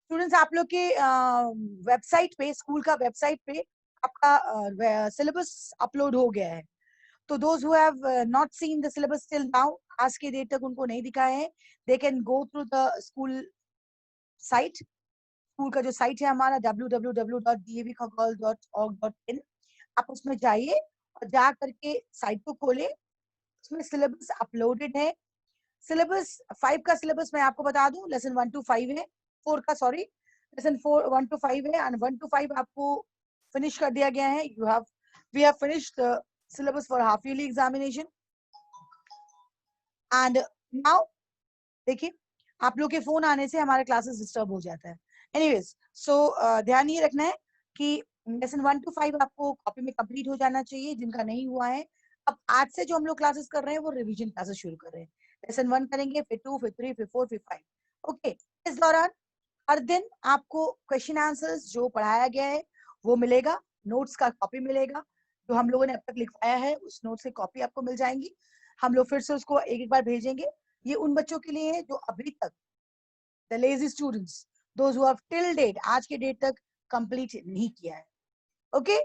Students आप लोग के वेबसाइट पे, स्कूल का वेबसाइट पे आपका सिलेबस अपलोड हो गया है। तो those who have not seen the syllabus till now, आज के डेट तक उनको नहीं दिखा है, they can go through the school site. School का जो साइट है हमारा www.davkhagol.org.in, आप उसमें जाइए और जा करके साइट को खोले, उसमें सिलेबस अपलोडेड है। सिलेबस 5 का सिलेबस मैं आपको बता दूं, लेसन 1 to 5 है, 4 का सॉरी, लेसन 4 1 to 5 है, एंड 1 to 5 आपको फिनिश कर दिया गया है। We have finished the syllabus for half yearly examination. And now देखिए, आप लोग के फोन आने से हमारा क्लासेस डिस्टर्ब हो जाता है। एनीवेज, सो ध्यान ये रखना है कि लेसन 1 to 5 आपको कॉपी में कंप्लीट हो जाना चाहिए, जिनका नहीं हुआ है। अब आज से जो हम लोग क्लासेस कर रहे हैं वो रिवीजन क्लासेस शुरू कर रहे हैं। लेसन 1 करेंगे, फिर 2, फिर 3, फिर 4, फिर 5। ओके, इस दौरान हर दिन आपको क्वेश्चन आंसर्स जो पढ़ाया गया है वो मिलेगा, नोट्स का कॉपी मिलेगा, जो हम लोगों ने अब तक लिखवाया है उस नोट्स की कॉपी आपको मिल जाएंगी। हम लोग फिर से उसको एक एक बार भेजेंगे। ये उन बच्चों के लिए है जो अभी तक, the lazy students, those who have till date, आज के डेट तक कंप्लीट नहीं किया है। ओके,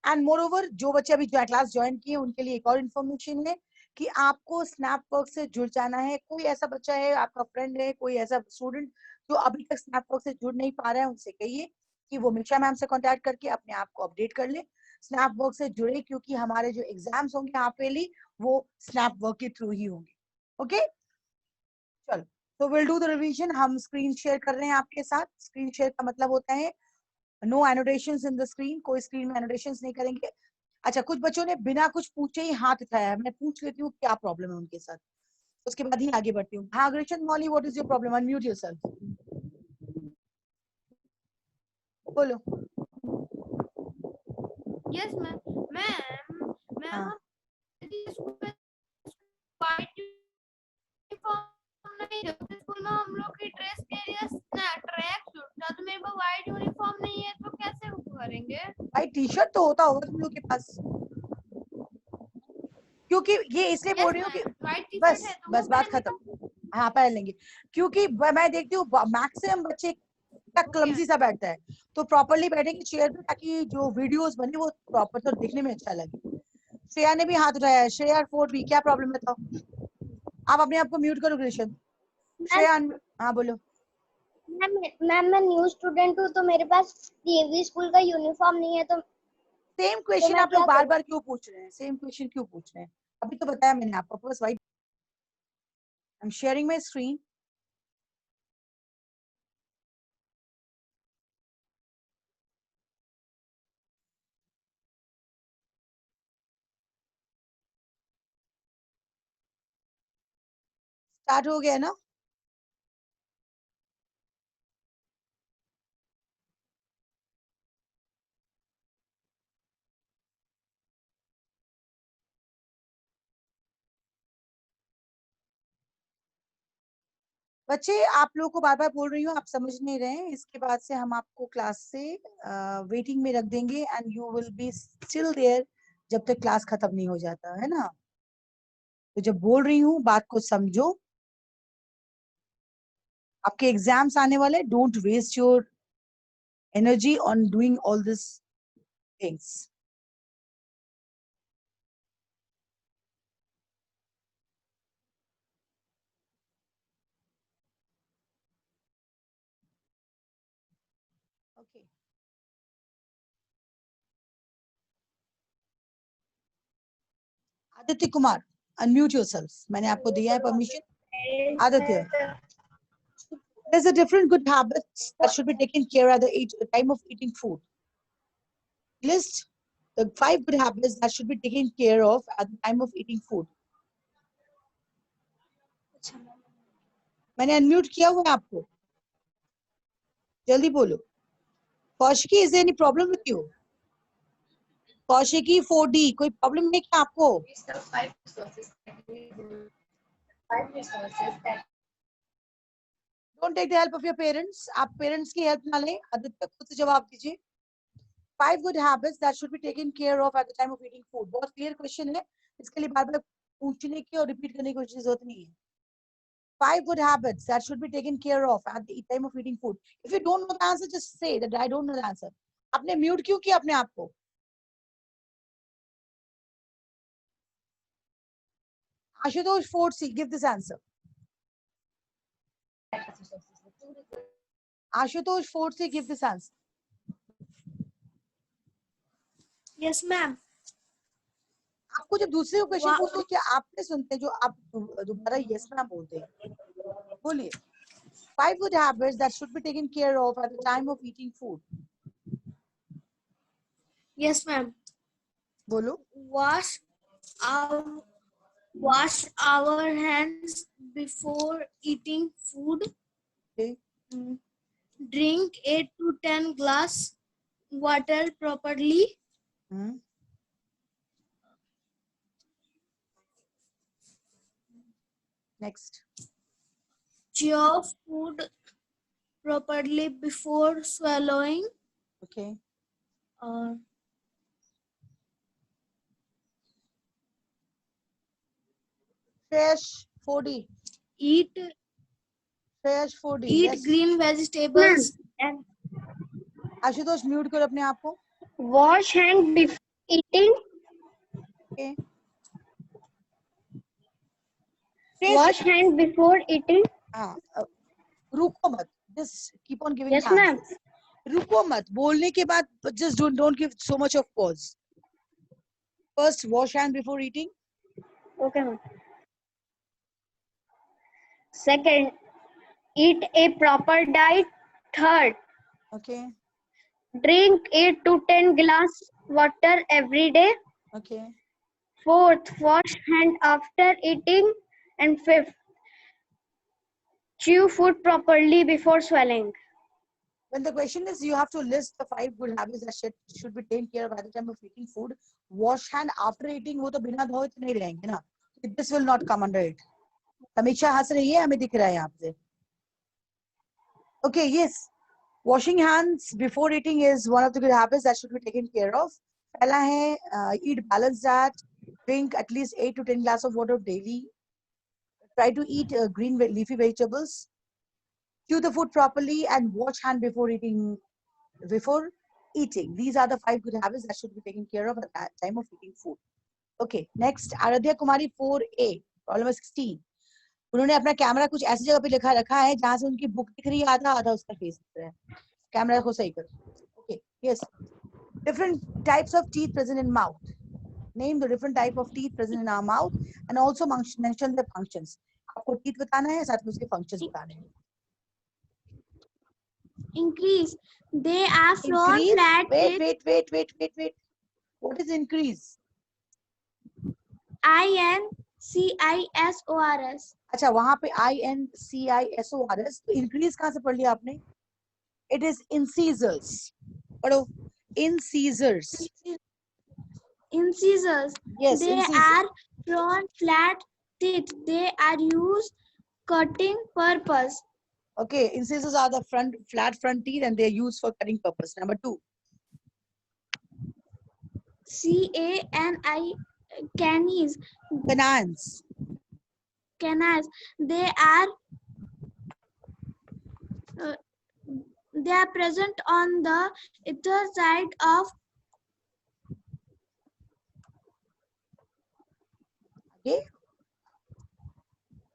एंड मोर ओवर जो बच्चे अभी क्लास ज्वाइन किए उनके लिए एक और इन्फॉर्मेशन है कि आपको स्नैपवर्क से जुड़ जाना है। कोई ऐसा बच्चा है, आपका फ्रेंड है, कोई ऐसा स्टूडेंट जो अभी तक स्नैपवर्क से जुड़ नहीं पा रहा है, उनसे कहिए कि वो मिशा मैम से कांटेक्ट करके अपने आप को अपडेट कर ले, स्नैपवर्क से जुड़े, क्योंकि हमारे जो एग्जाम्स होंगे हाफ ईयरली वो स्नैपवर्क के थ्रू ही होंगे। ओके, चलो, तो विल डू द रिवीजन। हम स्क्रीन शेयर कर रहे हैं आपके साथ। स्क्रीन शेयर का मतलब होता है no annotations in the screen, कोई स्क्रीन में एनोटेशंस नहीं करेंगे। अच्छा, कुछ बच्चों ने बिना कुछ पूछे ही हाथ उठाया है, मैं पूछ लेती हूँ क्या प्रॉब्लम है उनके साथ, उसके बाद ही आगे बढ़ती हूँ। हाँ अग्रेशन Mauli, what is your problem? Unmute yourself, बोलो। Yes ma'am. मैम हाँ, हमारे स्कूल में वाइट यूनिफॉर्म नहीं है, स्कूल में हम लोग की ड्रेस के लिए ट्रैक सूट था, तो मेरे पास वाइट यूनिफॉर्म नहीं है, तो कैसे करेंगे? भाई टी शर्ट तो होता होगा तुम लोग के पास, क्योंकि ये इसलिए बोल यस रही हूँ कि मैम, वाइट टी शर्ट है बस तो वो बस बात पहन खत्म। लेंगे। हाँ पहन लेंगे, क्योंकि मैं देखती हूँ मैक्सिमम बच्चे तक ओके। क्लमजी सा बैठता है, तो प्रॉपरली बैठेंगे चेयर पे ताकि जो वीडियोस बने वो प्रॉपर तो दिखने में अच्छा लगे। श्रेया ने भी हाथ उठाया है। श्रेया 4B, क्या प्रॉब्लम है बताओ? आप अपने आप को म्यूट करो कृष्ण। मैम श्रेया, हाँ बोलो। मैम मैं न्यू स्टूडेंट हूँ, तो मेरे पास डीएवी स्कूल का यूनिफॉर्म नहीं है, सेम तो क्वेश्चन मैं आप लोग क्या बार करूँ? बार क्यों पूछ रहे हैं? सेम क्वेश्चन क्यों पूछ रहे हैं? अभी तो बताया मैंने आपको, बस white. I am sharing my screen. Start हो गया ना? बच्चे आप लोगों को बार बार बोल रही हूँ, आप समझ नहीं रहे हैं। इसके बाद से हम आपको क्लास से वेटिंग में रख देंगे and you will be still there जब तक क्लास खत्म नहीं हो जाता है ना। तो जब बोल रही हूँ बात को समझो, आपके एग्जाम्स आने वाले, don't waste your energy on doing all this things. Okay, Aditya Kumar, unmute yourself, मैंने आपको दिया है permission. Aditya, there's a different good habits that should be taken care at the time of eating food. List the 5 good habits that should be taken care of at the time of eating food. मैंने unmute किया हुआ है आपको, जल्दी बोलो। Kaushiki, is any problem with you? Kaushiki 4D, कोई problem नहीं क्या आपको? Don't take the help of your parents, आप पेरेंट्स की हेल्प ना लें। आदित्य खुद से जवाब दीजिए। 5 good habits that should be taken care of at the time of eating food. बहुत क्लियर क्वेश्चन है, इसके लिए बार बार पूछने की और रिपीट करने की कोई जरूरत नहीं है। 5 good habits that should be taken care of at the time of eating food. If you don't know the answer, just say that I don't know the answer. आपने mute क्यों किया अपने आप को? Ashutosh Fortsi, give this answer. Ashutosh Fortsi, give this answer. Yes, ma'am. आपको जब दूसरे को क्वेश्चन पूछते हैं क्या आपने सुनते हैं जो आप दोबारा यस ना बोलते हैं? बोलिए. 5 good habits that should be taken care of at the time of eating food. Yes, ma'am. बोलो. Wash our hands before eating food. Okay. Drink 8 to 10 glass water properly. Next. Chew food properly before swallowing. Okay. Fresh foodie. Eat Fresh foodie. Eat Yes. green vegetables. And Ashutosh mute करो अपने आप को. wash hand before eating. Okay. Wash hand before eating. हाँ. रुको मत. Just keep on giving. Yes, ma'am. रुको मत. बोलने के बाद just don't give so much of pause. First, wash hand before eating. Okay, ma'am. Second, eat a proper diet. Third, Okay. drink 8 to 10 glass water every day. Okay. Fourth, wash hand after eating. And fifth, chew food properly before swallowing. When the question is, you have to list the 5 good habits that should be taken care of at the time of eating food. Wash hand after eating, वो तो बिना धोए तो नहीं रहेंगे ना. This will not come under it. समीक्षा हंस रही है, हमें दिख रहा है यहाँ पे. Okay, yes. Washing hands before eating is one of the good habits that should be taken care of. पहला है eat balanced diet, drink at least 8 to 10 glasses of water daily. Try to eat green leafy vegetables. Chew the food properly and wash hand before eating. These are the 5 good habits that should be taken care of at the time of eating food. Okay, next, Aradhya Kumari 4A, problem 16. उन्होंने अपना camera कुछ ऐसी जगह पे रखा है जहां से उनकी बुक दिख रही है, आधा आधा उसका फेस दिख रहा है. कैमरा को सही करो. Okay, yes. Different types of teeth present in mouth. Name the different type of teeth present in our mouth and also mention the functions. आपको teeth बताना है, साथ में उसके functions बताने हैं. Increase. They are front Increase. flat. Wait. What is increase? INCISORS. अच्छा, वहां पे INCISORS. तो increase कहाँ से पढ़ लिया आपने? It is incisors. पढ़ो. Incisors. Incisors. Yes. They incisors. are front flat teeth. They are used cutting purpose. Okay, incisors are the flat front teeth and they are used for cutting purpose. Number 2. CANI. Canines. Canines. Canines. They are present on the other side of They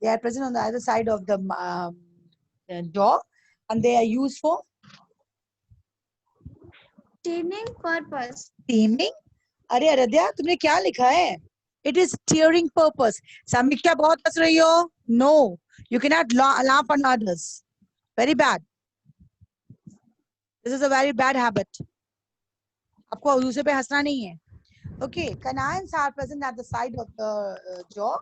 are present on the other side of the jaw and they are used for teething purpose. teaming. अरे आराध्या तुमने क्या लिखा है? It is tearing purpose. समीक्षा बहुत हंस रही हो? No, you cannot laugh on others. Very bad. This is a very bad habit. आपको दूसरे पे हंसना नहीं है. Okay, canines are present at the side of the jaw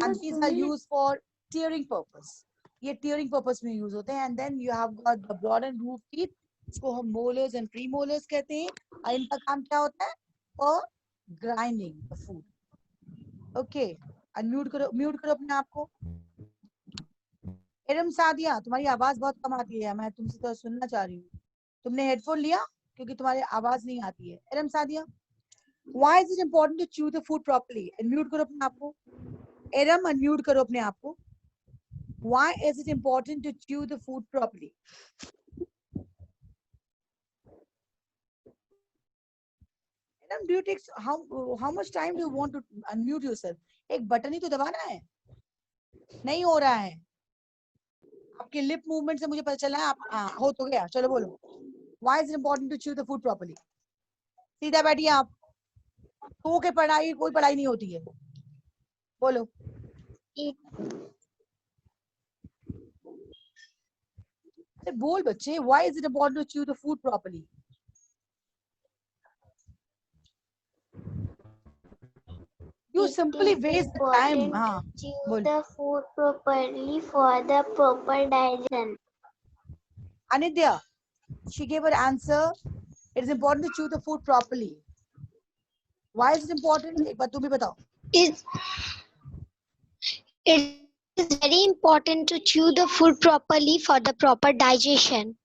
and these are used for tearing purpose. ये tearing purpose में use होते हैं. And then you have got the broad and roof teeth. इसको हम molars and premolars कहते हैं. और इनका काम क्या होता है? For grinding the food. Okay, unmute करो अपने आप को. एरम सादिया, तुम्हारी आवाज बहुत कम आती है. मैं तुमसे तो सुनना चाह रही हूँ. तुमने हेडफोन लिया क्योंकि तुम्हारी आवाज नहीं आती है. एरम Sadia, why is it important to chew the food properly? Unmute करो अपने आप को. एरम unmute करो अपने आप को. Why is it important to chew the food properly? Madam, do you take how much time do you want to unmute yourself? एक button ही तो दबाना है, नहीं हो रहा है. आपके लिप मूवमेंट से मुझे पता चला है आप हो तो गया. चलो बोलो. Why is it important to chew the food properly? सीधा बैठिए आप. तो के पढ़ाई कोई पढ़ाई नहीं होती है. बोलो. अरे बोल बच्चे. Why is it important to chew the food properly? You simply waste the time. हाँ. Chew बोल. the food properly for the proper digestion. Anidya, she gave her answer. It is important to chew the food properly. Why is it important? एक बार तुम भी बताओ. It is very important to chew the food properly for the proper digestion.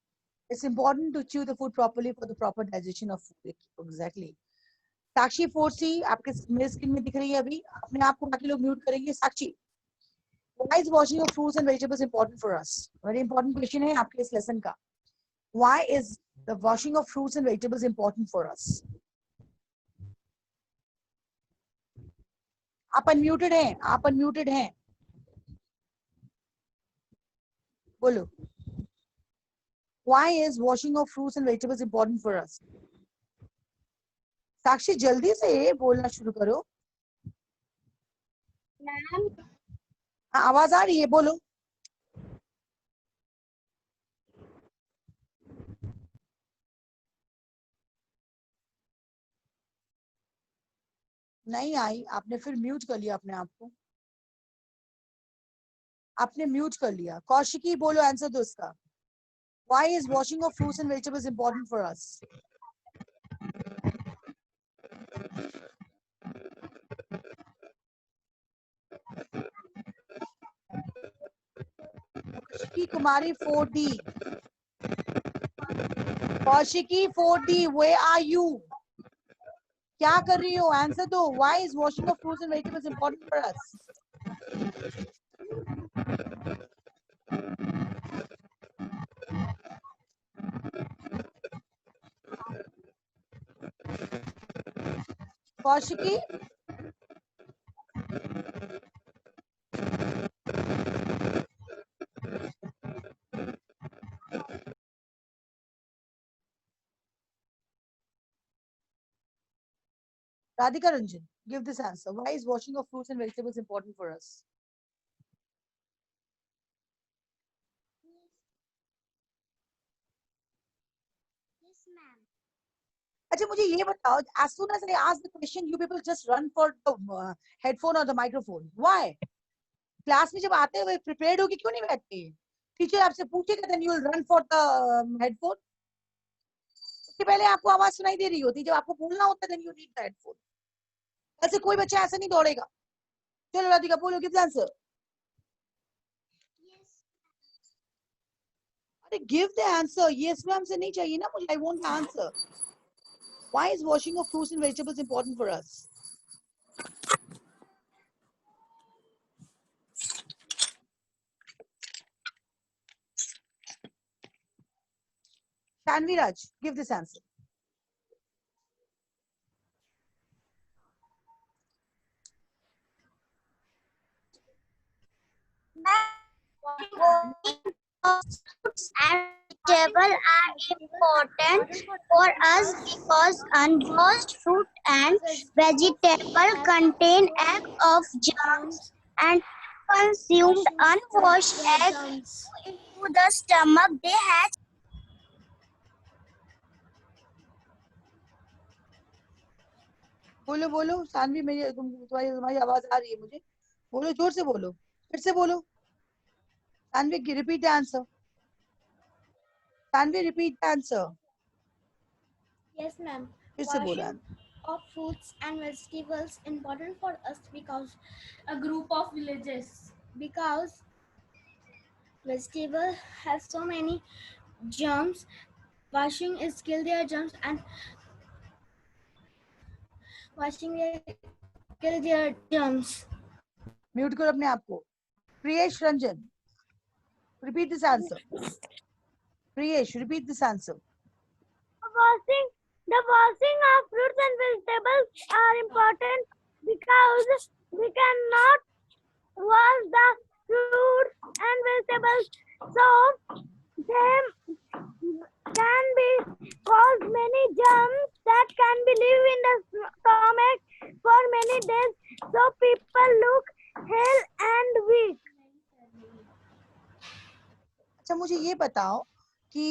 It's important to chew the food properly for the proper digestion of food. Exactly. Sakshi 4C आपके मेरे screen में दिख रही है अभी. अपने आप को बाकी लोग म्यूट करेंगे. साक्षी, why is washing of fruits and vegetables important for us? Very important question है आपके इस लेसन का. Why is the washing of fruits and vegetables important for us? आप अनम्यूटेड हैं. आप अनम्यूटेड हैं. बोलो. Why is washing of fruits and vegetables important for us? साक्षी जल्दी से बोलना शुरू करो. मैम, आवाज आ रही है? बोलो. नहीं आई. आपने फिर म्यूट कर लिया अपने आप को. आपने म्यूट कर लिया. कौशिकी बोलो आंसर दो इसका. Why is washing of fruits and vegetables important for us? Kaushiki Kumari 4D. Kaushiki 4D, where are you? क्या कर रही हो? आंसर दो. Why is washing of fruits and vegetables important for us? Kaushiki, Radhika Ranjan, give this answer. Why is washing of fruits and vegetables important for us? yes, ma'am. अच्छा मुझे ये बताओ. As soon as I ask the question, you people just run for the headphone or the microphone. Why? Class में जब आते हुए prepared होके क्यों नहीं बैठते? टीचर आपसे पूछेगा then you will run for the headphone. उसके पहले आपको आवाज सुनाई दे रही होती. जब आपको बोलना होता है then you need the headphone. ऐसे कोई बच्चा ऐसे नहीं दौड़ेगा. चलो राधिका बोलो. give the answer. अरे give the answer. Yes ma'am से नहीं चाहिए ना मुझे. I want the answer. Why is washing of fruits and vegetables important for us? Tanvi Raj, give this answer. Fruits and vegetables are important for us because unwashed fruit and vegetables contain egg of germs, and consumed unwashed eggs into the stomach. They hatch. बोलो बोलो सानवी. मेरी तुम्हारी आवाज आ रही है मुझे. बोलो जोर से बोलो. फिर से बोलो. Saanvi repeat the answer. Saanvi, repeat the answer. Yes, ma'am. फिर से बोलो. Of fruits and vegetables important for us because a group of villages. Because vegetable has so many germs. Washing is kill their germs and washing kill their germs. Mute करो अपने आप को. Priyesh Ranjan, Repeat this answer. Priyesh, repeat this answer. The washing of fruits and vegetables are important because we cannot wash the fruits and vegetables, so there can be cause many germs that can be live in the stomach for many days, so people look pale and weak. अच्छा मुझे ये बताओ कि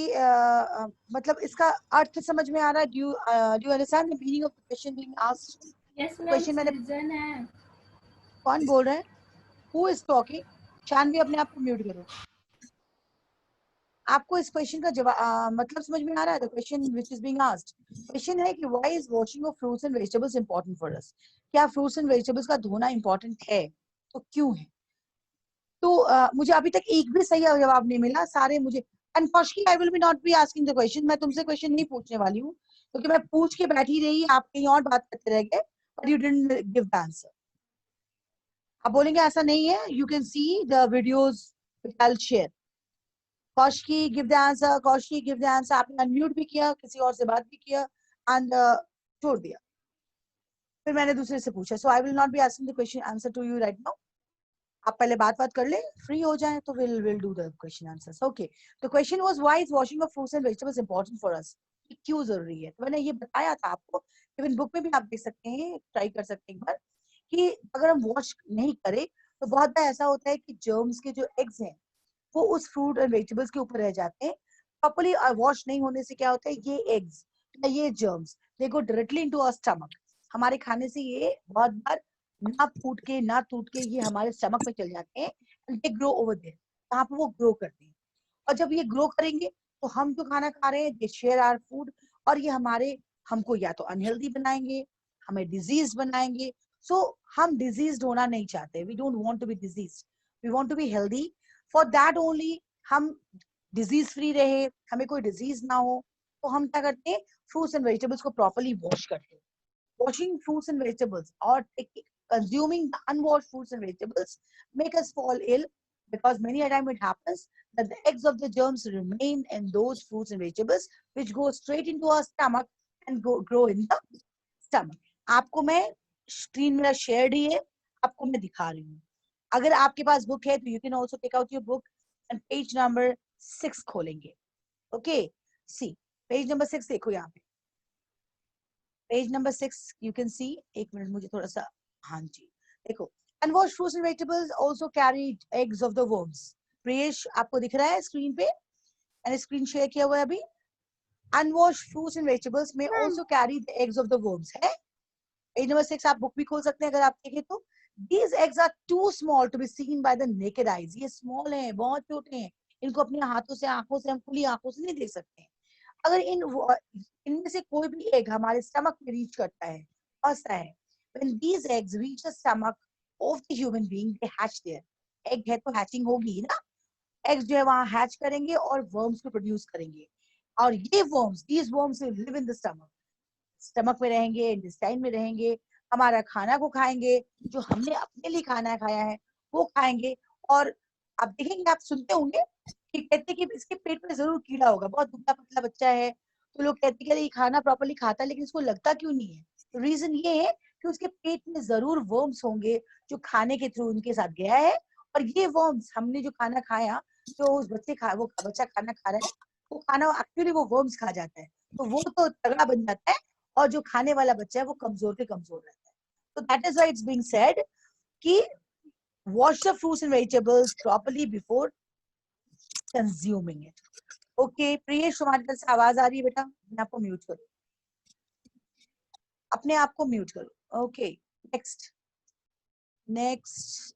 मतलब इसका अर्थ समझ में आ रहा है? Do you understand the meaning of the question being asked? Yes question मैंने सीजन है। कौन बोल रहा है? Who is talking? शानवी अपने आप को म्यूट करो। आपको इस क्वेश्चन का जवाब मतलब समझ में आ रहा है? The question which is being asked, question है कि why is washing of fruits and vegetables important for us? क्या फ्रूट्स एंड वेजिटेबल्स का धोना इंपॉर्टेंट है? तो क्यों है? तो मुझे अभी तक एक भी सही जवाब नहीं मिला, सारे मुझे unfortunately I will be not be asking the question. मैं तुमसे क्वेश्चन नहीं पूछने वाली हूँ क्योंकि मैं पूछ के बैठी रही, आप कहीं और बात करते रह गए, but you didn't give the answer. आप बोलेंगे ऐसा नहीं है, you can see the videos which I will share. Kaushiki give the answer, Kaushiki give the answer. आपने अनम्यूट भी किया, किसी और से बात भी किया एंड छोड़ दिया, फिर मैंने दूसरे से पूछा। So I will not be asking the question answer to you right now. आप पहले बात कर ले, फ्री हो जाए तो we'll do the question answers. Okay. The question was why is washing of fruits and vegetables important for us? क्यों जरूरी है? तो मैंने ये बताया था आपको, इवन बुक में भी आप देख सकते हैं, ट्राई कर सकते हैं एक बार, कि अगर हम वॉश नहीं करें तो बहुत बार ऐसा होता है कि जर्म्स के जो एग्स हैं वो उस फ्रूट और वेजिटेबल्स के ऊपर रह जाते हैं। प्रॉपर्ली वॉश नहीं होने से क्या होता है, ये एग्स या ये germs they go directly into our stomach. हमारे खाने से ये बहुत बार ना फूट के ना टूट के ये हमारे स्टमक में चल जाते हैं and they grow over there, वहां पे वो ग्रो करते हैं। और जब ये ग्रो करेंगे तो हम जो खाना खा रहे हैं दे शेयर आवर फूड, और ये हमको या तो अनहेल्दी बनाएंगे, हमें डिजीज बनाएंगे। सो हम डिजीज होना नहीं चाहते, we don't want to be disease, we want to be healthy. For that only हम डिजीज फ्री रहे, हमें कोई डिजीज ना हो, तो हम क्या करते हैं, फ्रूट्स एंड वेजिटेबल्स को प्रॉपर्ली वॉश करते हैं। Washing fruits and vegetables or consuming the unwashed fruits and vegetables make us fall ill, because many a time it happens that the eggs of the germs remain in those fruits and vegetables which go straight into our stomach and grow in the stomach. आपको मैं screen मेरा share ही है, आपको मैं दिखा रही हूँ। अगर आपके पास बुक है तो you can also take out your book and page number 6 खोलेंगे। ओके, सी पेज नंबर 6 देखो यहाँ पे, page number 6 you can see. एक मिनट मुझे थोड़ा सा, हाँ जी देखो, unwashed fruits and vegetables also carry eggs of the worms. Priyesh आपको दिख रहा है स्क्रीन पे, मैंने स्क्रीन शेयर किया हुआ है अभी। अनवॉश्ड फ्रूट्स एंड वेजिटेबल्स में also carry the eggs of the worms है। पेज नंबर 6 आप बुक भी खोल सकते हैं अगर आप देखें तो। These eggs are too small to be seen by the naked eyes. ये स्मॉल हैं, बहुत छोटे हैं, इनको अपने हाथों से, आंखों से, हम खुली आंखों से नहीं देख सकते हैं। अगर इनमें से कोई भी एग हमारे स्टमक में रीच करता है, फंसता है, when these eggs reach the stomach of the human being, they hatch there. Egg है तो हैचिंग होगी ना, एग्स जो है वहां हैच करेंगे और वर्म्स को प्रोड्यूस करेंगे, और ये worms, these worms will live in the stomach. Stomach में रहेंगे, इंटेस्टाइन में रहेंगे, हमारा खाना को खाएंगे, जो हमने अपने लिए खाना खाया है वो खाएंगे। और आप देखेंगे, आप सुनते होंगे कि कहते कि इसके पेट में जरूर कीड़ा होगा, बहुत दुबला पतला बच्चा है, तो लोग कहते कि ये खाना प्रॉपर्ली खाता है लेकिन इसको लगता क्यों नहीं है? तो रीजन ये है कि उसके पेट में जरूर वर्म्स होंगे जो खाने के थ्रू उनके साथ गया है, और ये वर्म्स हमने जो खाना खाया, जो उस वो बच्चा खाना खा रहा है, वो खाना एक्चुअली वो वर्म्स खा जाता है, तो वो तो तगड़ा बन जाता है, और जो खाने वाला बच्चा है वो कमजोर के कमजोर रहता है। तो that is why it's being said कि wash the fruits and vegetables properly before consuming it. Okay, Priyesh तुम्हारी तरफ से आवाज आ रही है बेटा? मैं आपको म्यूट करूं, अपने आप को म्यूट करो। Okay, next next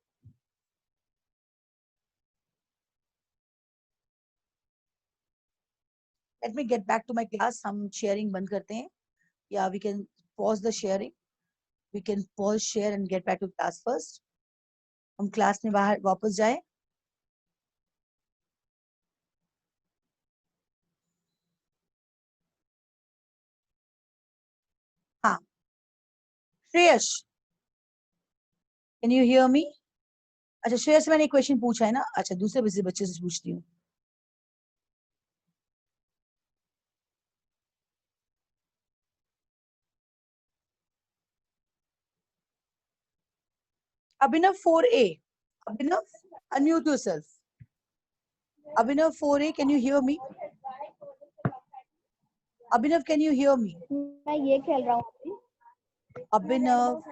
let me get back to my class. हम शेयरिंग बंद करते हैं, या we can pause the sharing, we can pause share and get back to class first. हम क्लास में बाहर वापस जाए। हाँ, Shreyas, can you hear me? अच्छा श्रेया से मैंने एक क्वेश्चन पूछा है ना, अच्छा दूसरे बच्चे से पूछती हूँ। Abhinav 4A. Abhinav, unmute yourself. Abhinav 4A, can you hear me? Abhinav, can you hear me? मैं ये खेल रहा हूँ। Abhinav.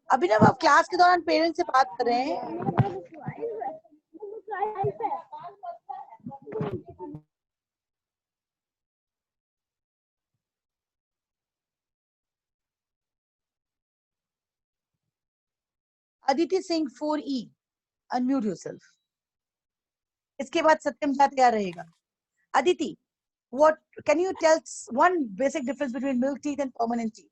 अभिनव आप क्लास के दौरान पेरेंट्स से बात कर रहे हैं? Aditi Singh 4E, unmute yourself. इसके बाद सत्यम झा तैयार रहेगा। Aditi, what can you tell one basic difference between milk teeth and permanent teeth?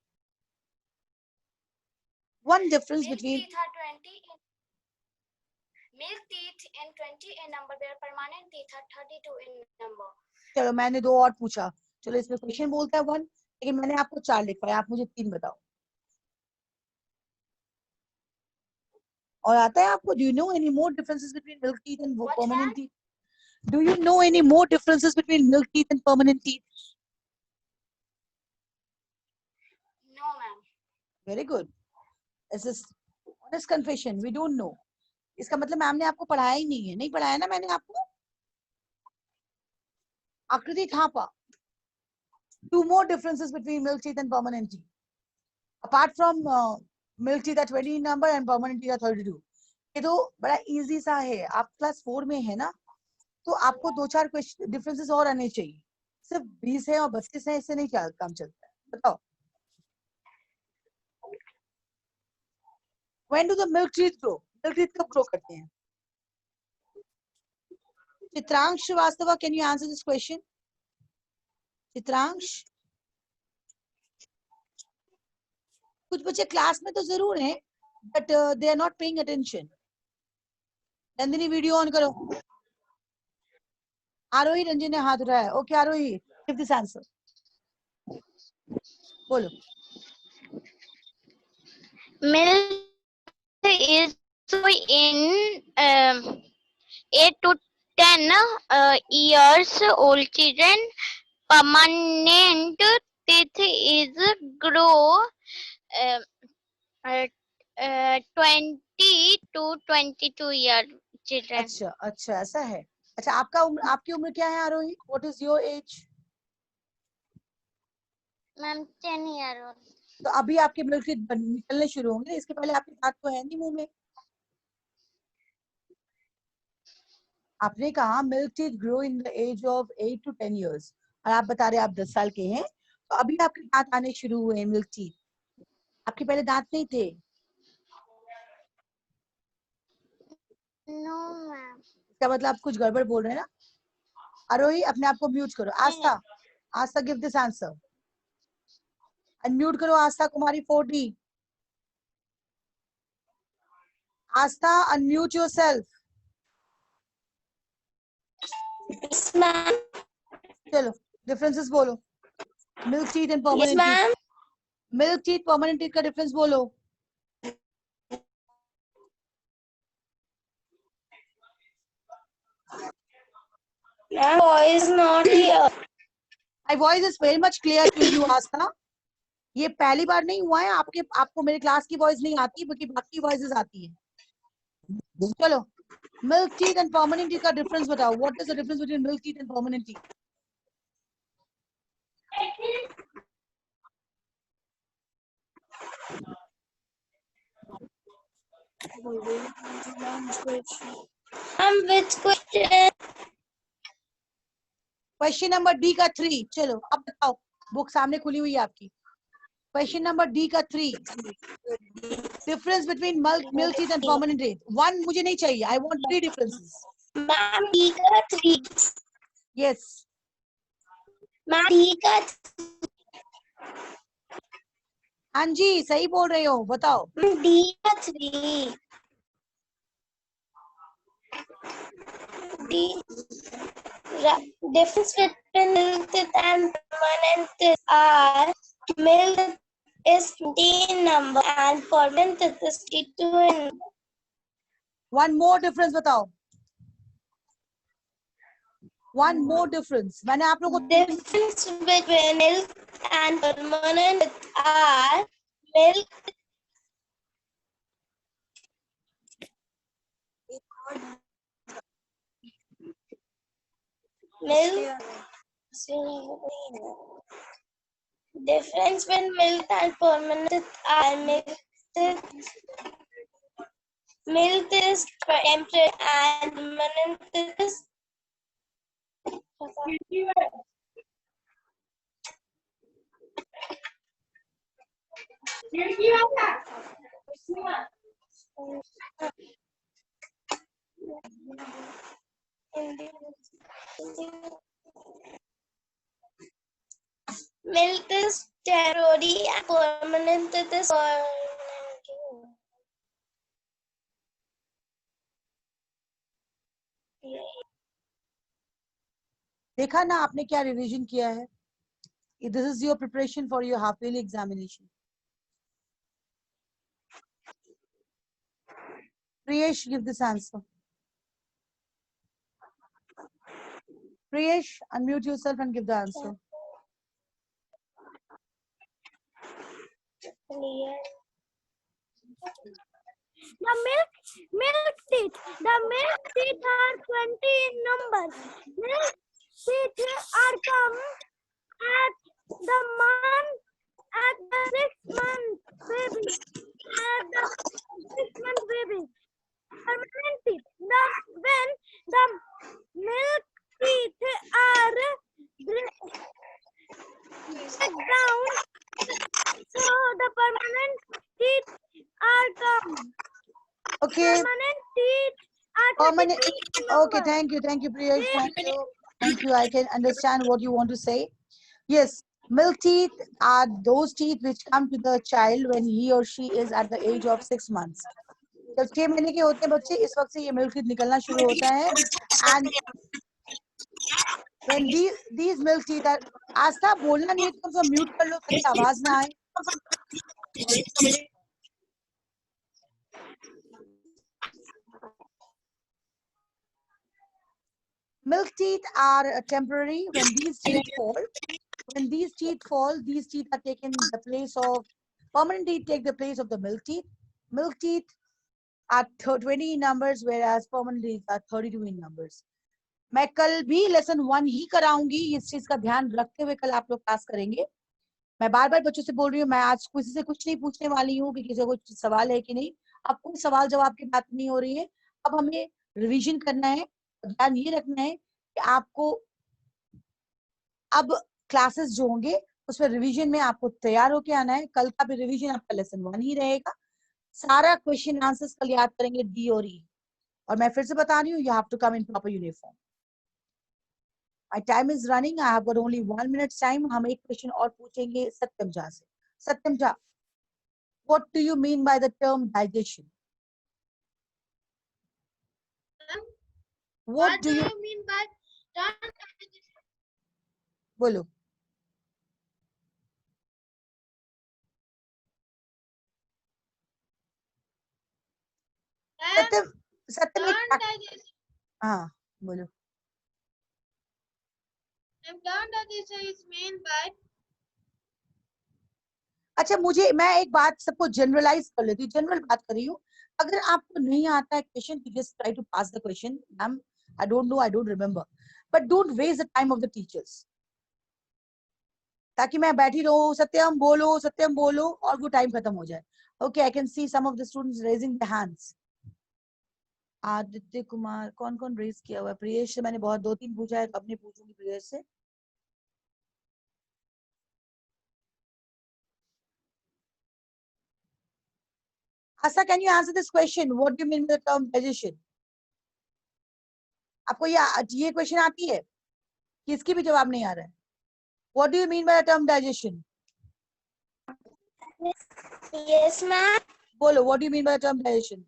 One difference Milk between teeth are 20 in milk teeth in 20 in number, where permanent teeth are 32 in number. चलो मैंने 2 और पूछा, चलो इसमें question बोलता है 1, लेकिन मैंने आपको 4 लिखवाया, आप मुझे 3 बताओ। और आता है आपको? Do you know any more differences between milk teeth and What, permanent ma'am? teeth? Do you know any more differences between milk teeth and permanent teeth? No, ma'am. Very good. This is honest confession. We don't know. इसका मतलब ma'am ने आपको पढ़ाया ही नहीं है। नहीं पढ़ाया ना मैंने आपको? आकृति Thapa. 2 more differences between milk teeth and permanent teeth. Apart from milk teeth are 20 in number and permanent teeth are 32. ये तो बड़ा इजी सा है। आप क्लास 4 में है ना, तो आपको 2-4 क्वेश्चन डिफरेंसेस और आने चाहिए। सिर्फ 20 है और 32 है, इससे नहीं क्या काम चलता है? बताओ। When do the milk teeth grow? Milk teeth कब grow करते हैं? Chitransh Srivastava, can you answer this question? Chitransh, कुछ बच्चे क्लास में तो जरूर हैं, but they are not paying attention. Nandini video on करो। आरोही रंजन ने हाथ उठाया है। Okay Aarohi, give this answer. बोलो। Milk is in 8 to 10 years old children. Permanent teeth is grow 20 to 22 year children. अच्छा अच्छा ऐसा है। अच्छा आपकी उम्र क्या है Aarohi? What is your age? Ma'am 10 year old. तो अभी आपके मिल्क टीथ निकलने शुरू होंगे, इसके पहले आपके दांत तो है नहीं मुंह में। आपने कहा milk teeth grow in the age of 8 to 10 years और आप बता रहे आप 10 साल के हैं, तो अभी आपके दांत आने शुरू हुए हैं मिल्क टीथ। आपके पहले दांत नहीं थे? No ma'am. इसका मतलब आप कुछ गड़बड़ बोल रहे हैं ना। आरोही अपने आप को म्यूट करो। आस्था, आस्था गिव दिस आंसर। अनम्यूट करो आस्था कुमारी 4D। आस्था अनम्यूट योरसेल्फ। Yes, ma'am. चलो डिफरेंसेस बोलो। Milk teeth and Yes, permanent teeth. ma'am. Milk teeth permanent teeth का डिफरेंस बोलो। Ma'am, voice not here. My voice is very much clear to you, आस्था। ये पहली बार नहीं हुआ है, आपको मेरे क्लास की वॉइस नहीं आती, बल्कि बाकी वॉइसेस आती है। चलो milk teeth and permanent teeth का डिफरेंस बताओ। What is the difference between milk teeth and permanent teeth? Which question? Question number D का 3। चलो अब बताओ, बुक सामने खुली हुई है आपकी। क्वेश्चन नंबर डी का 3, difference between milk teeth and permanent teeth. 1 मुझे नहीं चाहिए, I want 3 differences. Ma'am, D का 3. यस Ma'am, D का हाँ जी सही बोल रहे हो, बताओ। D का 3. D. Difference between milk teeth and permanent teeth are milk is 20 in number and permanent is 32 in number. One more difference बताओ. One more difference. मैंने आप लोगों को Difference between milk and permanent are milk difference between milk and permanent are milk is temperate and permanent is milk is temporary and permanent is देखा ना आपने क्या revision किया है. This is your preparation for your half yearly examination. Priyesh, give this answer. Priyesh, unmute yourself and give the answer. The milk teeth are 20 in number. Milk teeth are come at the 6-month baby. At the 6-month baby. Permanent teeth. When the milk teeth are down, so the permanent teeth are come. Okay. Permanent teeth are Permanent. 33 in Okay, number. thank you, Priyesh. Thank you. I can understand what you want to say. Yes, milk teeth are those teeth which come to the child when he or she is at the age of 6 months. जब 6 महीने के होते हैं बच्चे, इस वक्त से ये मिल्क टीथ निकलना शुरू होता है. And when these milk teeth are, आस्था बोलना नहीं है तो तुम म्यूट कर लो ताकि आवाज ना आए. Milk teeth are temporary. When these teeth fall, these teeth are taken the place of permanent teeth. Take the place of the milk teeth. Milk teeth are 20 in numbers, whereas permanent teeth are 32 in numbers. मैं कल भी lesson 1 ही कराऊंगी. इस चीज का ध्यान रखते हुए कल आप लोग क्लास करेंगे. मैं बार बार बच्चों से बोल रही हूँ, मैं आज किसी से कुछ नहीं पूछने वाली हूँ कि किसी को कुछ सवाल है कि नहीं. अब कोई सवाल जवाब की बात नहीं हो रही है. अब हमें रिवीजन करना है. ध्यान ये रखना है कि आपको अब क्लासेस जो होंगे उसमें रिवीजन में आपको तैयार होके आना है. कल का भी रिवीजन आपका लेसन 1 ही रहेगा. सारा क्वेश्चन आंसर्स कल याद करेंगे डी और ई. और मैं फिर से बता रही हूँ, you have to come in proper uniform. My time is running. I have got only 1 minute time. हम एक क्वेश्चन और पूछेंगे सत्यम झा से. Satyam Jha, what do you mean by the term digestion? What do you mean by term digestion? बोलो. सत्यम हाँ बोलो. Term digestion is meant by. अच्छा, मुझे मैं एक बात सबको जनरलाइज कर लेती हूँ. जनरल बात कर रही हूँ. अगर आपको नहीं आता है क्वेश्चन, तो just try to pass the question. Ma'am, I don't know, I don't remember, but don't waste the time of the teachers. ताकि मैं बैठी रहूं, सत्यम बोलो और वो टाइम खत्म हो जाए. Okay, I can see some of the students raising the hands. Aditya Kumar, कौन कौन रेज किया हुआ है? प्रियेश से मैंने बहुत 2-3 पूछा है, तो अब नहीं पूछूंगी प्रियेश से. Asa, can you answer this question? What do you mean by the term digestion? आपको ये क्वेश्चन आती है कि इसकी भी जवाब नहीं आ रहा है? What do you mean by the term digestion? Yes, ma'am. बोलो, what do you mean by the term digestion?